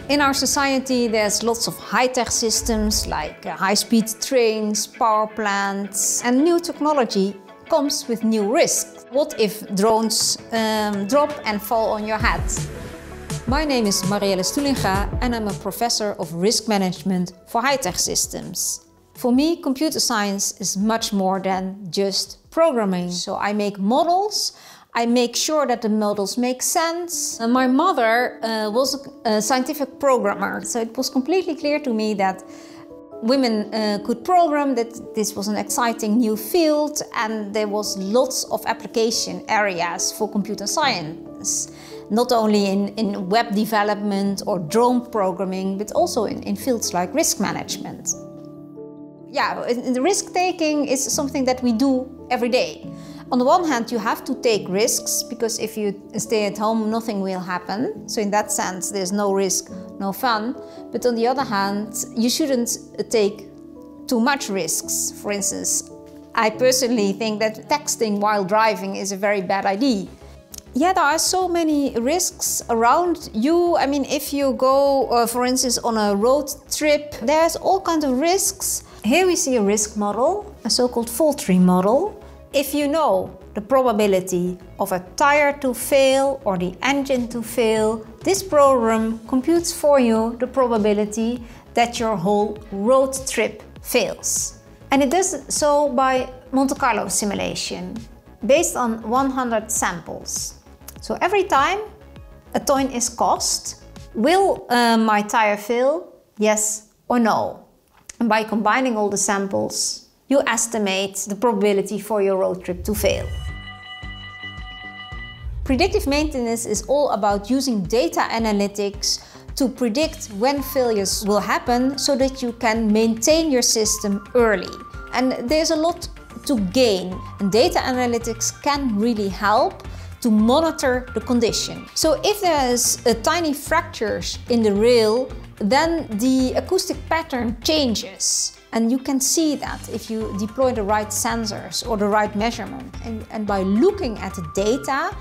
In our society, there's lots of high-tech systems like high-speed trains, power plants, and new technology comes with new risks. What if drones drop and fall on your head? My name is Marielle Stoelinga and I'm a professor of risk management for high-tech systems. For me, computer science is much more than just programming. So I make models. I make sure that the models make sense. My mother was a scientific programmer, so it was completely clear to me that women could program, that this was an exciting new field, and there was lots of application areas for computer science. Not only in web development or drone programming, but also in fields like risk management. Yeah, the risk-taking is something that we do every day. On the one hand, you have to take risks, because if you stay at home, nothing will happen. So in that sense, there's no risk, no fun. But on the other hand, you shouldn't take too much risks. For instance, I personally think that texting while driving is a very bad idea. Yeah, there are so many risks around you. I mean, if you go, for instance, on a road trip, there's all kinds of risks. Here we see a risk model, a so-called fault tree model. If you know the probability of a tire to fail or the engine to fail, this program computes for you the probability that your whole road trip fails. And it does so by Monte Carlo simulation, based on 100 samples. So every time a coin is tossed, will my tire fail? Yes or no? And by combining all the samples, you estimate the probability for your road trip to fail. Predictive maintenance is all about using data analytics to predict when failures will happen so that you can maintain your system early. And there's a lot to gain, and data analytics can really help to monitor the condition. So if there's a tiny fractures in the rail, then the acoustic pattern changes. And you can see that if you deploy the right sensors or the right measurement. And by looking at the data,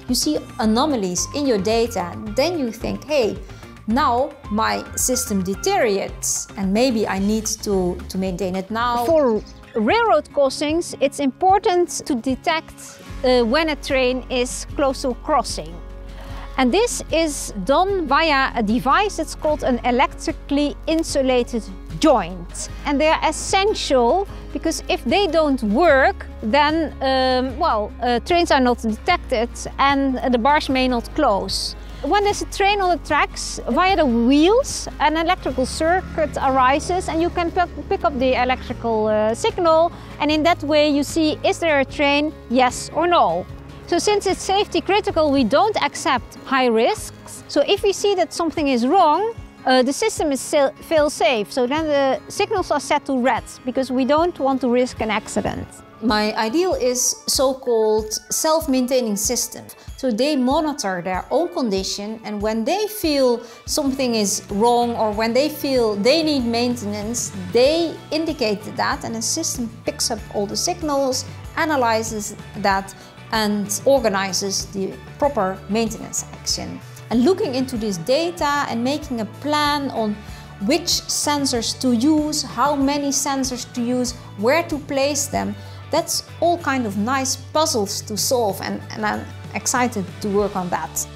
you see anomalies in your data. Then you think, hey, now my system deteriorates and maybe I need to maintain it now. For railroad crossings, it's important to detect when a train is close to a crossing. And this is done via a device that's called an electrically insulated joint. And they are essential because if they don't work, then trains are not detected and the bars may not close. When there's a train on the tracks, via the wheels, an electrical circuit arises and you can pick up the electrical signal, and in that way you see, is there a train, yes or no? So since it's safety critical, we don't accept high risks. So if we see that something is wrong, the system is fail-safe. So then the signals are set to red because we don't want to risk an accident. My ideal is so-called self-maintaining system. So they monitor their own condition, and when they feel something is wrong or when they feel they need maintenance, they indicate that, and the system picks up all the signals, analyzes that, and organizes the proper maintenance action. And looking into this data and making a plan on which sensors to use, how many sensors to use, where to place them, that's all kind of nice puzzles to solve, and I'm excited to work on that.